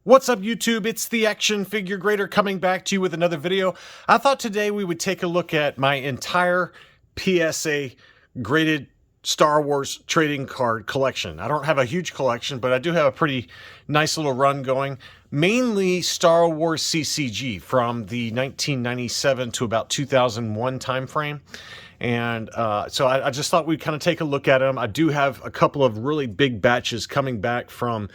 What's up, YouTube? It's the Action Figure Grader coming back to you with another video. I thought today we would take a look at my entire PSA-graded Star Wars trading card collection. I don't have a huge collection, but I do have a pretty nice little run going. Mainly Star Wars CCG from the 1997 to about 2001 time frame. And so I just thought we'd kind of take a look at them. I do have a couple of really big batches coming back from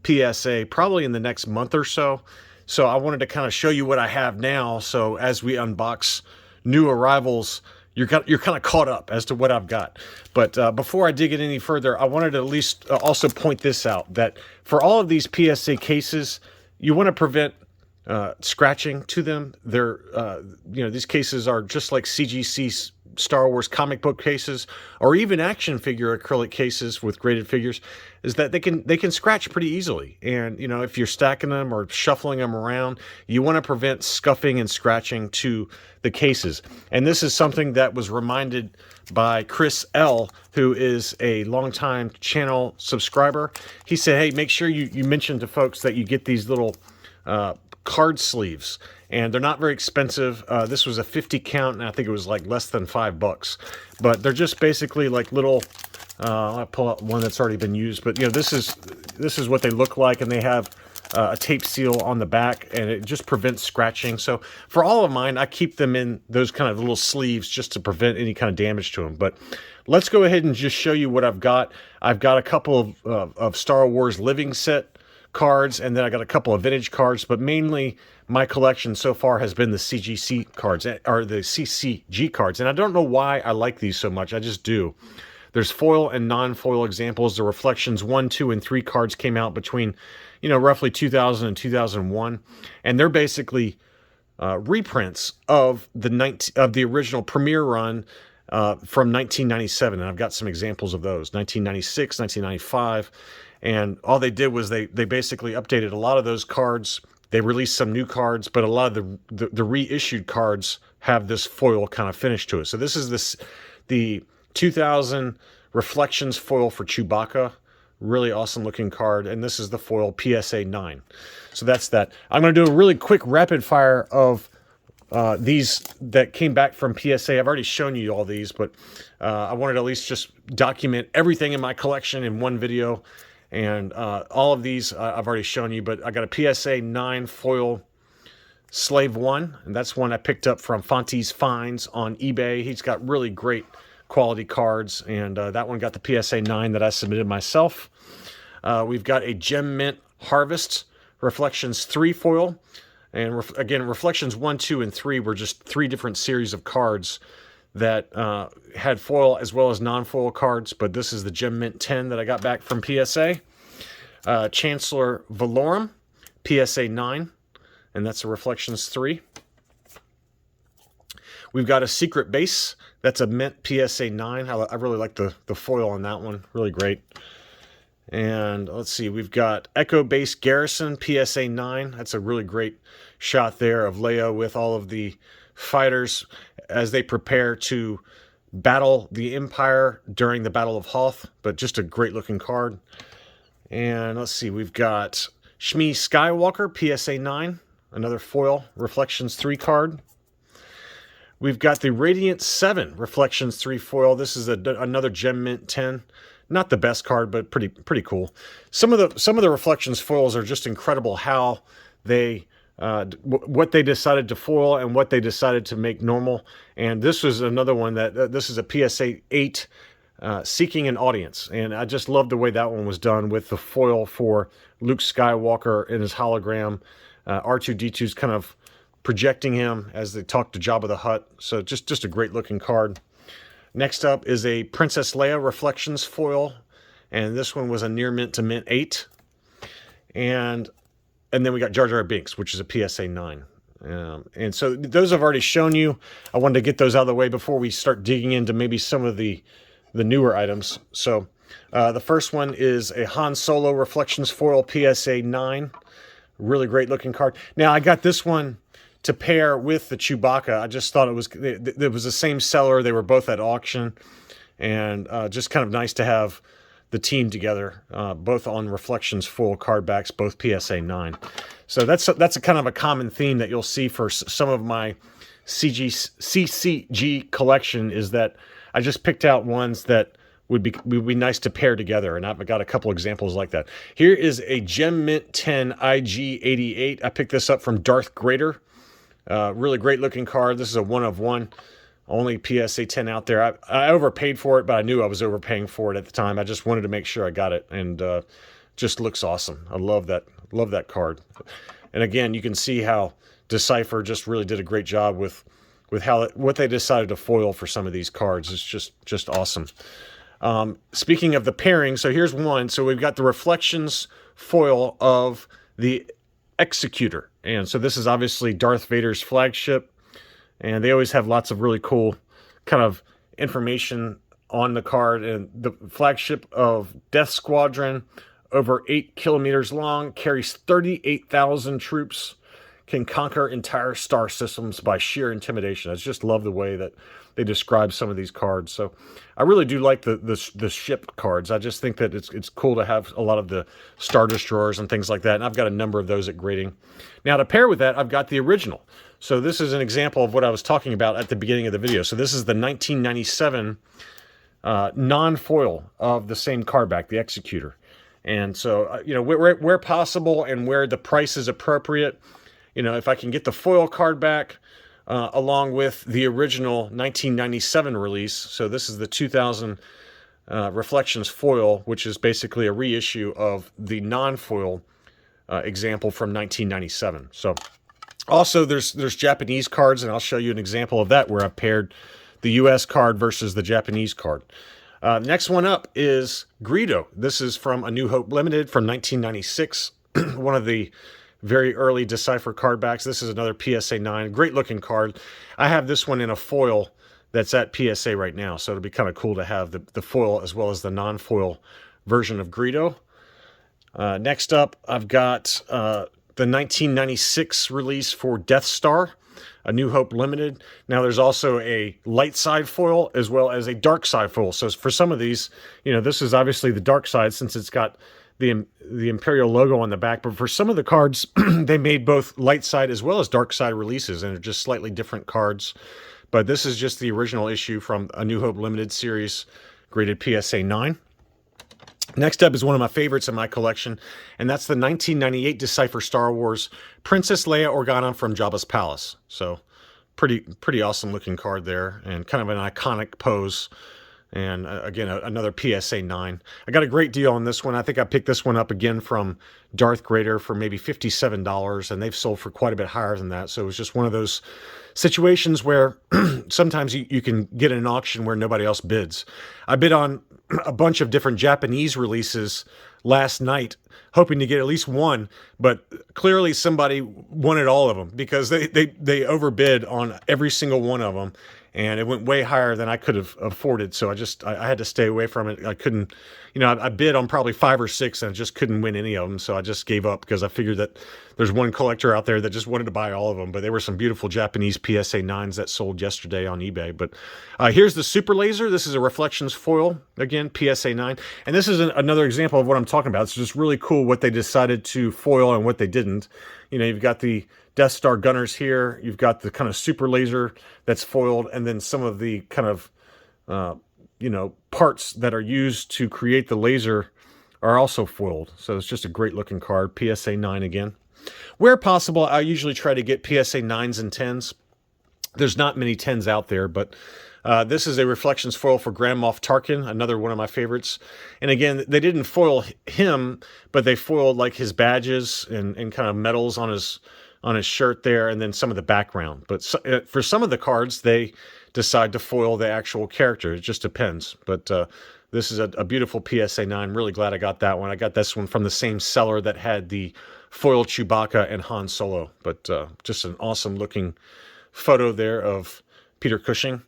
PSA probably in the next month or so. So I wanted to kind of show you what I have now. So as we unbox new arrivals, you're kind of caught up as to what I've got. But before I dig it any further, I wanted to at least also point this out, that for all of these PSA cases, you want to prevent scratching to them. They're, these cases are just like CGC Star Wars comic book cases, or even action figure acrylic cases with graded figures, is that they can scratch pretty easily. And if you're stacking them or shuffling them around, you want to prevent scuffing and scratching to the cases. And this is something that was reminded by Chris L., who is a longtime channel subscriber. He said, hey, make sure you mention to folks that you get these little card sleeves, and they're not very expensive. This was a 50 count, and I think it was like less than $5, but they're just basically like little I'll pull out one that's already been used, but this is what they look like, and they have a tape seal on the back, and it just prevents scratching. So for all of mine, I keep them in those kind of little sleeves just to prevent any kind of damage to them. But let's go ahead and just show you what I've got. I've got a couple of Star Wars living set cards, and then I got a couple of vintage cards, but mainly my collection so far has been the CGC cards, or the CCG cards. And I don't know why I like these so much. I just do. There's foil and non-foil examples. The Reflections 1, 2, and 3 cards came out between, roughly 2000 and 2001, and they're basically reprints of the original premiere run from 1997. And I've got some examples of those, 1996, 1995. And all they did was they basically updated a lot of those cards. They released some new cards, but a lot of the reissued cards have this foil kind of finish to it. So this is the 2000 Reflections foil for Chewbacca. Really awesome looking card. And this is the foil PSA 9. So that's that. I'm going to do a really quick rapid fire of these that came back from PSA. I've already shown you all these, but I wanted to at least just document everything in my collection in one video. And all of these I've already shown you, but I got a PSA 9 foil Slave 1, and that's one I picked up from Fonti's Finds on eBay. He's got really great quality cards, and that one got the PSA 9 that I submitted myself. We've got a Gem Mint Harvest Reflections 3 foil, and again, Reflections 1, 2, and 3 were just 3 different series of cards that had foil as well as non-foil cards, but this is the Gem Mint 10 that I got back from PSA. Chancellor Valorum, PSA 9, and that's a Reflections 3. We've got a Secret Base, that's a Mint PSA 9. I really like the foil on that one, really great. And let's see, we've got Echo Base Garrison PSA 9. That's a really great shot there of Leia with all of the fighters as they prepare to battle the Empire during the Battle of Hoth, but just a great looking card. And let's see, we've got Shmi Skywalker PSA 9, another foil Reflections 3 card. We've got the Radiant 7 Reflections 3 foil. This is another Gem Mint 10. Not the best card, but pretty cool. Some of the Reflections foils are just incredible, how they what they decided to foil and what they decided to make normal. And this was another one that this is a PSA 8 Seeking an Audience, and I just love the way that one was done with the foil for Luke Skywalker in his hologram. R2-D2's kind of projecting him as they talk to Jabba the Hutt. So just a great looking card. Next up is a Princess Leia Reflections foil, and this one was a near mint to mint 8. And then we got Jar Jar Binks, which is a PSA 9. And so those I've already shown you. I wanted to get those out of the way before we start digging into maybe some of the newer items. So the first one is a Han Solo Reflections foil PSA 9. Really great looking card. Now I got this one to pair with the Chewbacca. I just thought it was the same seller. They were both at auction, and just kind of nice to have the team together, both on Reflections foil card backs, both PSA 9. So that's a kind of a common theme that you'll see for some of my CCG collection, is that I just picked out ones that would be nice to pair together, and I've got a couple examples like that. Here is a Gem Mint 10 IG88. I picked this up from Darth Grader. Really great looking card. This is a 1 of 1. Only PSA 10 out there. I overpaid for it, but I knew I was overpaying for it at the time. I just wanted to make sure I got it, and just looks awesome. I love that card. And again, you can see how Decipher just really did a great job with what they decided to foil for some of these cards. It's just awesome. Speaking of the pairing, so here's one. So we've got the Reflections foil of the Executor, and so this is obviously Darth Vader's flagship. And they always have lots of really cool kind of information on the card. And the flagship of Death Squadron, over 8 kilometers long, carries 38,000 troops, can conquer entire star systems by sheer intimidation. I just love the way that they describe some of these cards. So I really do like the ship cards. I just think that it's cool to have a lot of the Star Destroyers and things like that. And I've got a number of those at grading. Now to pair with that, I've got the original. So this is an example of what I was talking about at the beginning of the video. So this is the 1997 non-foil of the same card back, the Executor. And so, you know, where possible and where the price is appropriate, you know, if I can get the foil card back along with the original 1997 release. So this is the 2000 Reflections foil, which is basically a reissue of the non-foil example from 1997. So also there's Japanese cards, and I'll show you an example of that where I've paired the US card versus the Japanese card. Next one up is Greedo. This is from A New Hope Limited from 1996. One of the very early Decipher card backs. This is another PSA 9. Great looking card. I have this one in a foil that's at PSA right now, so it'll be kind of cool to have the foil as well as the non-foil version of Greedo. Next up, I've got the 1996 release for Death Star, A New Hope Limited. Now there's also a light side foil as well as a dark side foil. So for some of these, you know, this is obviously the dark side since it's got the Imperial logo on the back. But for some of the cards, they made both light side as well as dark side releases, and they're just slightly different cards. But this is just the original issue from A New Hope Limited series, graded PSA 9. Next up is one of my favorites in my collection, and that's the 1998 Decipher Star Wars Princess Leia Organa from Jabba's Palace. So pretty awesome looking card there, and kind of an iconic pose. And again, another PSA 9. I got a great deal on this one. I think I picked this one up again from Darth Grader for maybe $57, and they've sold for quite a bit higher than that. So it was just one of those situations where sometimes you can get an auction where nobody else bids. I bid on a bunch of different Japanese releases last night, hoping to get at least one, but clearly somebody wanted all of them because they overbid on every single one of them, and it went way higher than I could have afforded. So I had to stay away from it. I couldn't, you know, I bid on probably 5 or 6 and I just couldn't win any of them. So I just gave up because I figured that there's one collector out there that just wanted to buy all of them. But they were some beautiful Japanese PSA 9s that sold yesterday on eBay. But here's the Super Laser. This is a Reflections foil, again, PSA 9. And this is another example of what I'm talking about. It's just really cool what they decided to foil and what they didn't. You know, you've got the Death Star gunners here. You've got the kind of Super Laser that's foiled, and then some of the kind of, you know, parts that are used to create the laser are also foiled. So it's just a great looking card. PSA 9 again. Where possible, I usually try to get PSA 9s and 10s. There's not many 10s out there, but this is a Reflections foil for Grand Moff Tarkin, another one of my favorites. And again, they didn't foil him, but they foiled like his badges and kind of medals on his shirt there, and then some of the background. But for some of the cards, they decide to foil the actual character. It just depends. But this is a beautiful PSA 9. Really glad I got that one. I got this one from the same seller that had the foil Chewbacca and Han Solo. But just an awesome looking photo there of Peter Cushing.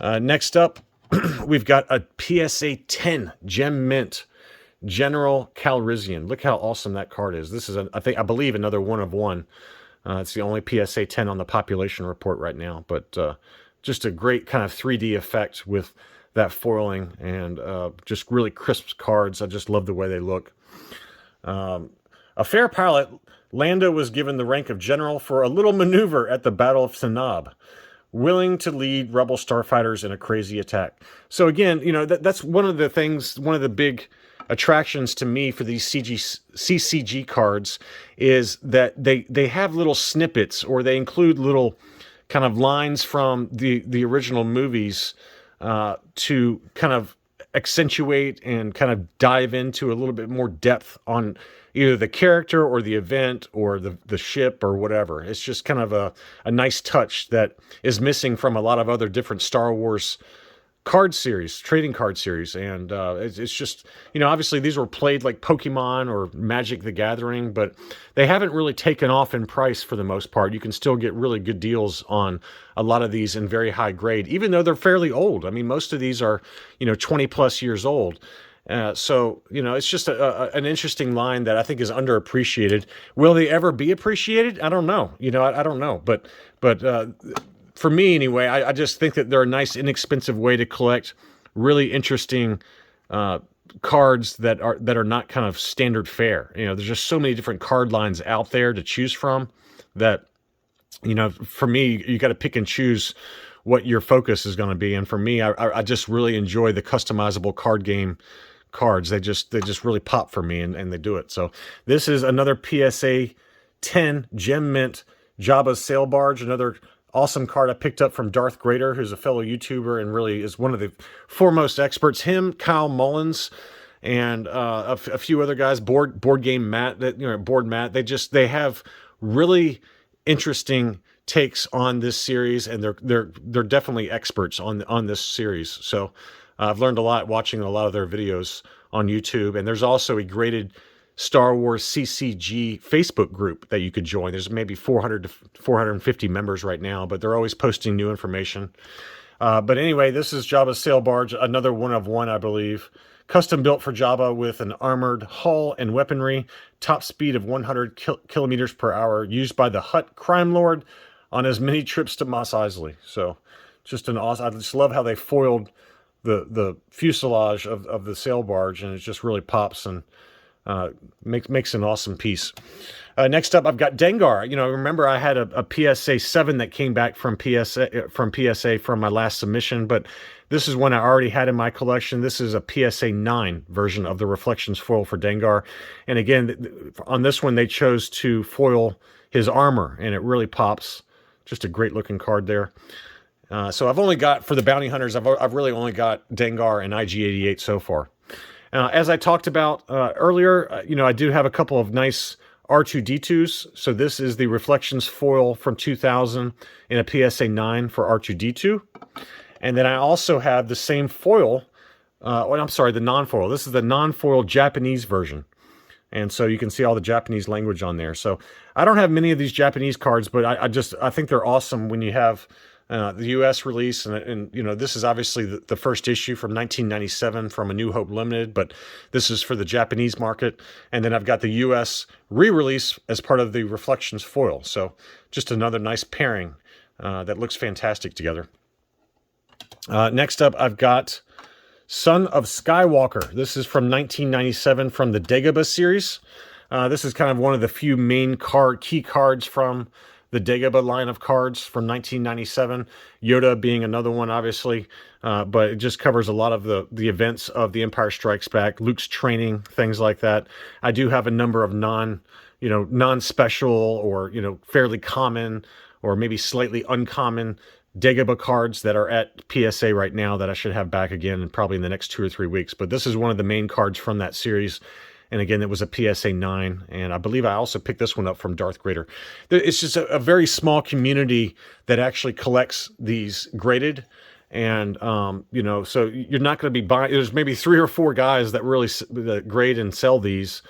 Next up, we've got a PSA 10 Gem Mint General Calrissian. Look how awesome that card is. This is, I believe, another 1 of 1. It's the only PSA 10 on the population report right now. But just a great kind of 3D effect with that foiling, and just really crisp cards. I just love the way they look. A fair pilot, Lando was given the rank of general for a little maneuver at the Battle of Sanab, willing to lead rebel starfighters in a crazy attack. So again, you know, that's one of the things, one of the big attractions to me for these CCG cards is that they have little snippets, or they include little kind of lines from the original movies to kind of accentuate and kind of dive into a little bit more depth on either the character or the event or the ship or whatever. It's just kind of a nice touch that is missing from a lot of other different Star Wars card series, trading card series. And it's just, you know, obviously these were played like Pokemon or Magic the Gathering, but they haven't really taken off in price for the most part. You can still get really good deals on a lot of these in very high grade, even though they're fairly old. I mean, most of these are, you know, 20 plus years old. So, you know, it's just an interesting line that I think is underappreciated. Will they ever be appreciated? I don't know. You know, I don't know. But for me anyway, I just think that they're a nice, inexpensive way to collect really interesting cards that are not kind of standard fare. You know, there's just so many different card lines out there to choose from that, you know, for me, you got to pick and choose what your focus is going to be. And for me, I just really enjoy the customizable card game cards. They just really pop for me, and they do it. So this is another PSA 10 Gem Mint Jabba's Sail Barge, another awesome card I picked up from Darth Grader, who's a fellow YouTuber and really is one of the foremost experts. Him, Kyle Mullins, and a few other guys, board game Matt, board Matt. They have really interesting takes on this series, and they're definitely experts on this series. So I've learned a lot watching a lot of their videos on YouTube. And there's also a graded Star Wars CCG Facebook group that you could join. There's maybe 400 to 450 members right now, but they're always posting new information. But anyway, this is Jabba's Sail Barge, another one of one, I believe. Custom built for Jabba with an armored hull and weaponry, top speed of 100 kilometers per hour, used by the Hutt crime lord on his many trips to Mos Eisley. So just an awesome, I just love how they foiled the fuselage of the sail barge, and it just really pops and makes an awesome piece. Next up, I've got Dengar. You know, remember I had a PSA 7 that came back from PSA from my last submission, but this is one I already had in my collection. This is a PSA 9 version of the Reflections foil for Dengar. And again, on this one, they chose to foil his armor, and it really pops. Just a great looking card there. So I've only got, for the bounty hunters, I've really only got Dengar and IG-88 so far. As I talked about earlier, you know, I do have a couple of nice R2-D2s. So this is the Reflections foil from 2000 in a PSA 9 for R2-D2. And then I also have the same foil, I'm sorry, the non-foil. This is the non-foil Japanese version. And so you can see all the Japanese language on there. So I don't have many of these Japanese cards, but I think they're awesome when you have the U.S. release, and you know, this is obviously the first issue from 1997 from A New Hope Limited, but this is for the Japanese market. And then I've got the U.S. re-release as part of the Reflections foil. So just another nice pairing that looks fantastic together. Next up, I've got Son of Skywalker. This is from 1997 from the Dagobah series. This is kind of one of the few main key cards from the Dagobah line of cards from 1997. Yoda being another one, obviously, but it just covers a lot of the events of The Empire Strikes Back, Luke's training, things like that. I do have a number of non-special or, you know, fairly common or maybe slightly uncommon Dagobah cards that are at PSA right now that I should have back again probably in the next 2 or 3 weeks. But this is one of the main cards from that series. And again, it was a PSA 9. And I believe I also picked this one up from Darth Grader. It's just a very small community that actually collects these graded. And, you know, so you're not going to be buying. There's maybe 3 or 4 guys that really grade and sell these.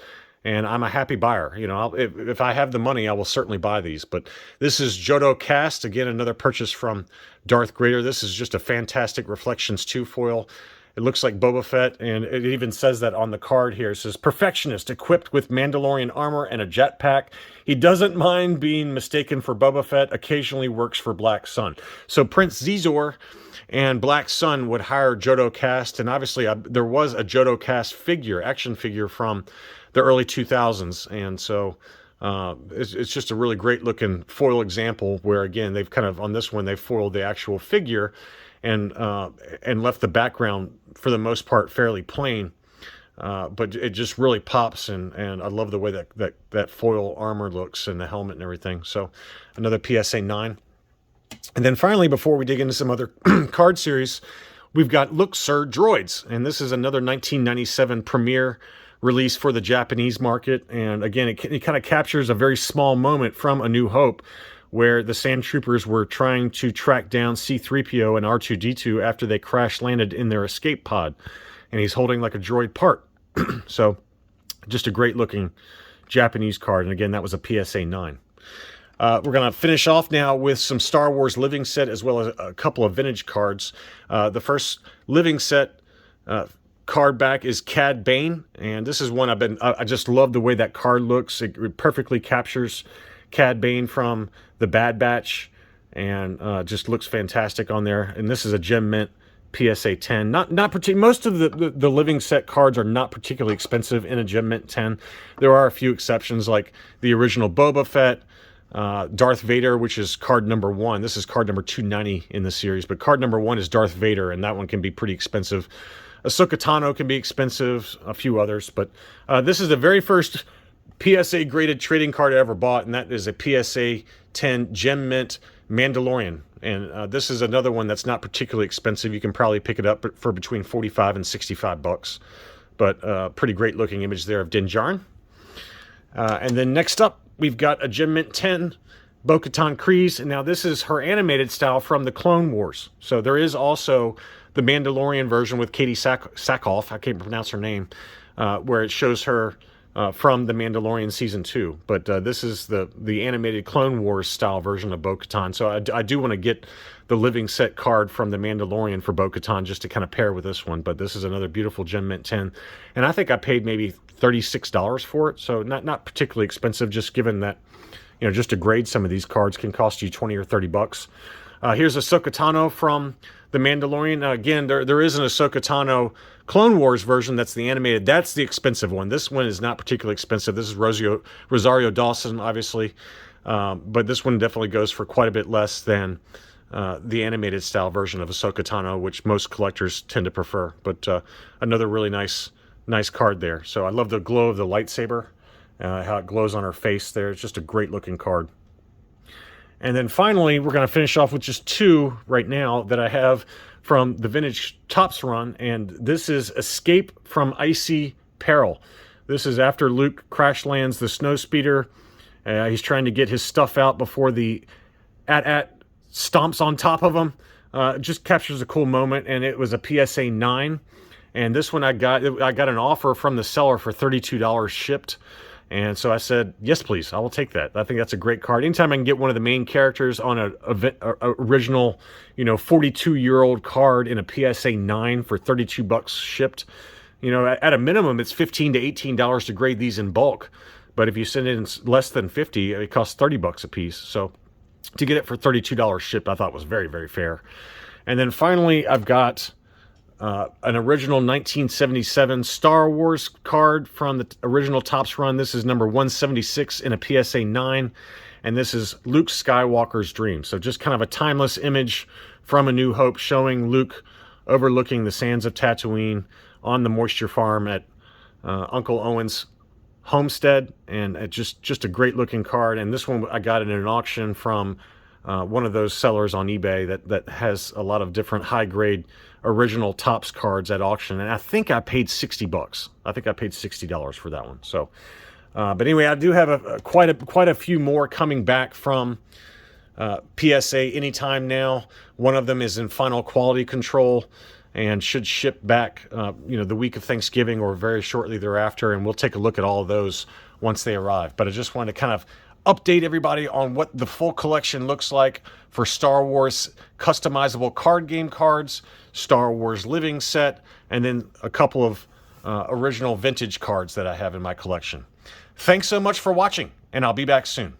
And I'm a happy buyer. You know, if I have the money, I will certainly buy these. But this is Jodo Cast. Again, another purchase from Darth Grader. This is just a fantastic Reflections 2 foil. It looks like Boba Fett, and it even says that on the card here. It says, perfectionist, equipped with Mandalorian armor and a jetpack. He doesn't mind being mistaken for Boba Fett, occasionally works for Black Sun. So Prince Zizor And Black Sun would hire Johto Cast, and obviously there was a Johto Cast figure, action figure from the early 2000s, and so it's just a really great looking foil example where, again, they've kind of, on this one, they foiled the actual figure and left the background for the most part fairly plain. But it just really pops, and I love the way that foil armor looks and the helmet and everything. So another PSA 9. And then finally, before we dig into some other card series, we've got Look Sir Droids. And this is another 1997 premiere release for the Japanese market. And again, it kind of captures a very small moment from A New Hope, where the Sand Troopers were trying to track down C-3PO and R2-D2 after they crash landed in their escape pod. And he's holding like a droid part. So just a great looking Japanese card. And again, that was a PSA 9. We're going to finish off now with some Star Wars living set as well as a couple of vintage cards. The first living set card back is Cad Bane, and this is one I just love the way that card looks. It perfectly captures Cad Bane from the Bad Batch, and just looks fantastic on there. And this is a Gem Mint PSA 10. Most of the living set cards are not particularly expensive in a Gem Mint 10. There are a few exceptions, like the original Boba Fett, Darth Vader, which is card number 1. This is card number 290 in the series, but card number 1 is Darth Vader, and that one can be pretty expensive. Ahsoka Tano can be expensive, a few others, but this is the very first PSA graded trading card I ever bought, and that is a PSA 10 Gem Mint Mandalorian. And this is another one that's not particularly expensive. You can probably pick it up for between 45 and 65 bucks. But pretty great looking image there of Din Djarin. And then next up, we've got a Gem Mint 10 Bo-Katan Kryze. And now this is her animated style from the Clone Wars. So there is also the Mandalorian version with Katie Sackhoff, I can't pronounce her name, where it shows her from the Mandalorian Season 2. But this is the animated Clone Wars style version of Bo-Katan. So I do want to get the living set card from the Mandalorian for Bo-Katan just to kind of pair with this one. But this is another beautiful Gem Mint 10. And I think I paid maybe $36 for it. So not particularly expensive, just given that, you know, just to grade some of these cards can cost you 20 or 30 bucks. Here's Ahsoka Tano from the Mandalorian. Again, there is an Ahsoka Tano Clone Wars version that's the animated. That's the expensive one. This one is not particularly expensive. This is Rosario Dawson, obviously. But this one definitely goes for quite a bit less than the animated style version of Ahsoka Tano, which most collectors tend to prefer. But another really nice card there. So I love the glow of the lightsaber, how it glows on her face there. It's just a great looking card. And then finally, we're going to finish off with just two right now that I have from the Vintage Topps run. And this is Escape from Icy Peril. This is after Luke crash lands the snowspeeder. He's trying to get his stuff out before the AT-AT stomps on top of him. It just captures a cool moment, and it was a PSA 9. And this one I got an offer from the seller for $32 shipped. And so I said, yes, please, I will take that. I think that's a great card. Anytime I can get one of the main characters on a original, 42-year-old card in a PSA 9 for 32 bucks shipped, at a minimum, it's $15 to $18 to grade these in bulk. But if you send it in less than 50, it costs 30 bucks a piece. So to get it for $32 shipped, I thought was very, very fair. And then finally, I've got an original 1977 Star Wars card from the original Topps run. This is number 176 in a PSA 9, and this is Luke Skywalker's Dream. So just kind of a timeless image from A New Hope showing Luke overlooking the sands of Tatooine on the moisture farm at Uncle Owen's homestead, and just a great looking card. And this one I got in an auction from one of those sellers on eBay that has a lot of different high grade original Topps cards at auction, and I think I paid 60 bucks. I think I paid $60 for that one. So but anyway, I do have quite a few more coming back from PSA anytime now. One of them is in final quality control and should ship back the week of Thanksgiving or very shortly thereafter, and we'll take a look at all of those once they arrive. But I just wanted to kind of update everybody on what the full collection looks like for Star Wars customizable card game cards, Star Wars living set, and then a couple of original vintage cards that I have in my collection. Thanks so much for watching, and I'll be back soon.